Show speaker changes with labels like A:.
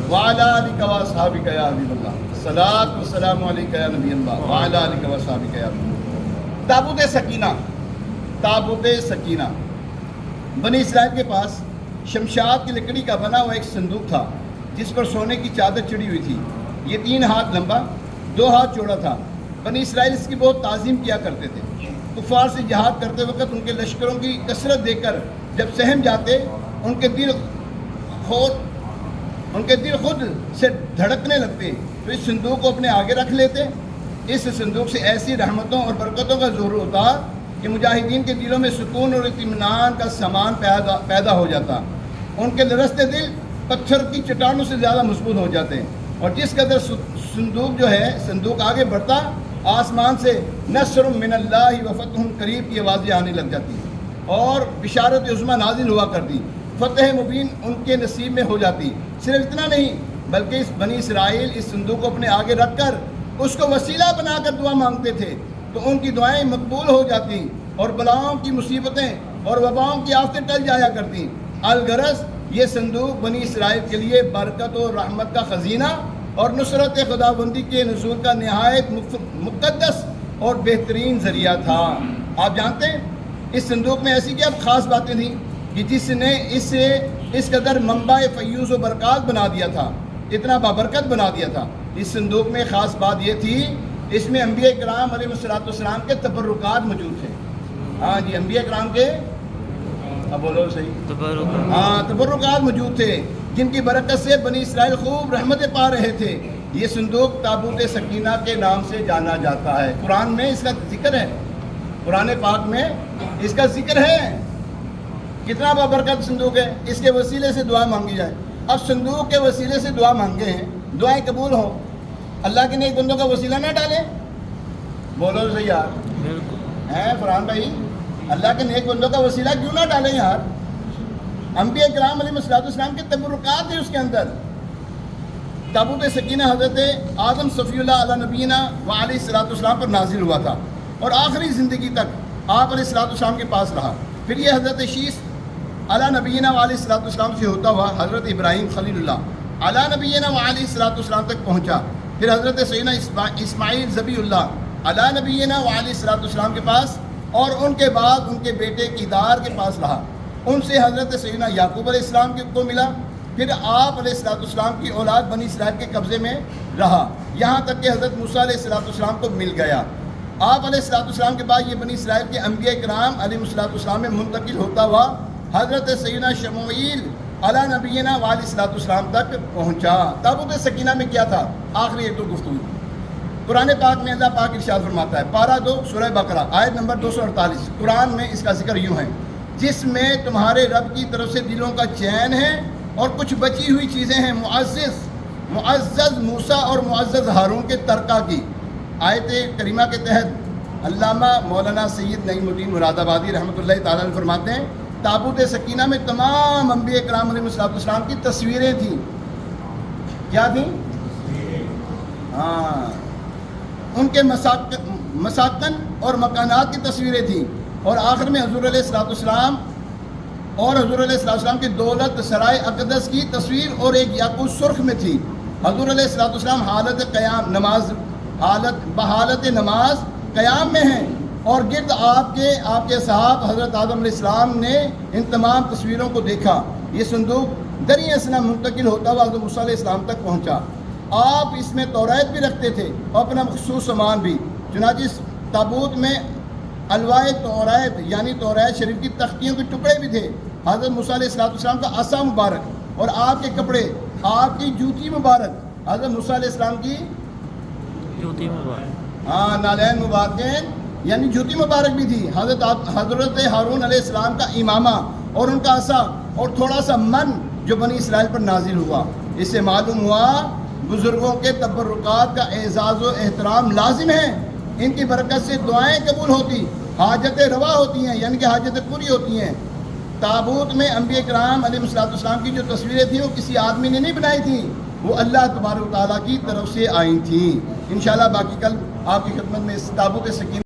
A: وعلی آلک و اصحابک یا حبیب اللہ، الصلاۃ والسلام علیک یا نبی اللہ وعلی آلک و اصحابک یا حبیب اللہ۔ تابوت سکینہ، تابوت سکینہ، بنی اسرائیل کے پاس شمشاد کی لکڑی کا بنا ہوا ایک صندوق تھا جس پر سونے کی چادر چڑھی ہوئی تھی۔ یہ 3 ہاتھ لمبا 2 ہاتھ چوڑا تھا۔ بنی اسرائیل اس کی بہت تعظیم کیا کرتے تھے۔ کفار سے جہاد کرتے وقت ان کے لشکروں کی کثرت دیکھ کر جب سہم جاتے ان کے دل خود سے دھڑکنے لگتے، تو اس صندوق کو اپنے آگے رکھ لیتے۔ اس صندوق سے ایسی رحمتوں اور برکتوں کا ظہور ہوتا کہ مجاہدین کے دلوں میں سکون اور اطمینان کا سامان پیدا ہو جاتا۔ ان کے لرزتے دل پتھر کی چٹانوں سے زیادہ مضبوط ہو جاتے ہیں، اور جس قدر صندوق آگے بڑھتا، آسمان سے نصر من اللہ و فتح قریب کی آوازیں آنے لگ جاتی اور بشارت عظمیٰ نازل ہوا کرتی، فتح مبین ان کے نصیب میں ہو جاتی۔ صرف اتنا نہیں بلکہ اس بنی اسرائیل اس صندوق کو اپنے آگے رکھ کر اس کو وسیلہ بنا کر دعا مانگتے تھے تو ان کی دعائیں مقبول ہو جاتی اور بلاؤں کی مصیبتیں اور وباؤں کی آفتیں ٹل جایا کرتی۔ الغرض یہ صندوق بنی اسرائیل کے لیے برکت و رحمت کا خزینہ اور نصرت خداوندی کے نزول کا نہایت مقدس اور بہترین ذریعہ تھا۔ آپ جانتے ہیں اس صندوق میں ایسی کیا خاص باتیں تھیں کہ جس نے اسے اس قدر منبع فیوز و برکات بنا دیا تھا، اتنا بابرکت بنا دیا تھا۔ اس صندوق میں خاص بات یہ تھی، اس میں انبیاء کرام علیہ السلام کے تبرکات موجود تھے۔ ہاں جی، انبیاء کرام کے اب بولو صحیح، تبرکات موجود تھے جن کی برکت سے بنی اسرائیل خوب رحمتیں پا رہے تھے۔ یہ صندوق تابوت سکینہ کے نام سے جانا جاتا ہے۔ قرآن میں اس کا ذکر ہے، قرآن پاک میں اس کا ذکر ہے۔ کتنا بابرکت صندوق ہے، اس کے وسیلے سے دعا مانگی جائے۔ اب صندوق کے وسیلے سے دعا مانگے ہیں، دعائیں قبول ہوں، اللہ کے نیک بندوں کا وسیلہ نہ ڈالیں۔ بولو صحیح یار، ہیں فرحان بھائی، اللہ کے نیک بندوں کا وسیلہ کیوں نہ ڈالیں یار؟ انبیاء کرام علیہ السلام کے تبرکات ہیں اس کے اندر۔ تابوت سکینہ حضرت آدم صفی اللہ علیہ نبینا و علیہ السلام پر نازل ہوا تھا اور آخری زندگی تک آپ علیہ السلام کے پاس رہا۔ پھر یہ حضرت شیش علیہ نبینا و علیہ السلام سے ہوتا ہوا حضرت ابراہیم خلیل اللہ علیہ نبینا و علیہ السلام تک پہنچا۔ پھر حضرت سیدنا اسماعیل ذبی اللہ علیہ نبینا و علیہ السلام کے پاس، اور ان کے بعد ان کے بیٹے کیدار کے پاس رہا۔ ان سے حضرت سیدنا یعقوب علیہ السلام کو ملا۔ پھر آپ علیہ السلام کی اولاد بنی اسرائیل کے قبضے میں رہا، یہاں تک کہ حضرت موسیٰ علیہ السلام کو مل گیا۔ آپ علیہ السلام کے بعد یہ بنی اسرائیل کے انبیاء کرام علیہ السلام میں منتقل ہوتا ہوا حضرت سیدنا شموئیل علیہ نبینا و علیہ السلام تک پہنچا۔ تابوت سکینہ میں کیا تھا؟ آخری ایک دو گفتگو۔ قرآن پاک میں اللہ پاک ارشاد فرماتا ہے، پارہ 2 سورہ بقرہ آیت نمبر 248، قرآن میں اس کا ذکر یوں ہے، جس میں تمہارے رب کی طرف سے دلوں کا چین ہے اور کچھ بچی ہوئی چیزیں ہیں معزز موسیٰ اور معزز ہارون کے ترکہ کی۔ آیت کریمہ کے تحت علامہ مولانا سید نعیم الدین مراد آبادی رحمۃ اللہ تعالیٰ عنہ فرماتے ہیں، تابوت سکینہ میں تمام انبیاء کرام علیہ السلام کی تصویریں تھیں۔ کیا تھیں؟ ہاں، ان کے مساکن اور مکانات کی تصویریں تھیں، اور آخر میں حضور علیہ السلام اور حضور علیہ السلام کی دولت سرائے اقدس کی تصویر اور ایک یاقوت سرخ میں تھی۔ حضور علیہ السلام حالت نماز قیام میں ہیں، اور گرد آپ کے صحاب حضرت آدم علیہ السلام نے ان تمام تصویروں کو دیکھا۔ یہ صندوق دریں اثنا منتقل ہوتا ہوا حضرت موسیٰ علیہ السلام تک پہنچا۔ آپ اس میں توریت بھی رکھتے تھے اور اپنا مخصوص سامان بھی، چنانچہ اس تابوت میں الواح توریت یعنی توریت شریف کی تختیوں کے ٹکڑے بھی تھے، حضرت موسیٰ علیہ السلام کا عصا مبارک اور آپ کے کپڑے، آپ کی جوتی مبارک، حضرت موسیٰ علیہ السلام کی جوتی مبارک، نالین مبارکین یعنی جوتی مبارک بھی تھی، حضرت ہارون علیہ السلام کا امامہ اور ان کا عصا، اور تھوڑا سا من جو بنی اسرائیل پر نازل ہوا۔ اس سے معلوم ہوا بزرگوں کے تبرکات کا اعزاز و احترام لازم ہے، ان کی برکت سے دعائیں قبول ہوتی، حاجتیں روا ہوتی ہیں، یعنی کہ حاجتیں پوری ہوتی ہیں۔ تابوت میں انبیاء کرام علیہ السلام کی جو تصویریں تھیں وہ کسی آدمی نے نہیں بنائی تھیں، وہ اللہ تبارک و تعالیٰ کی طرف سے آئی تھیں۔ انشاءاللہ باقی کل آپ کی خدمت میں اس تابوت سکینہ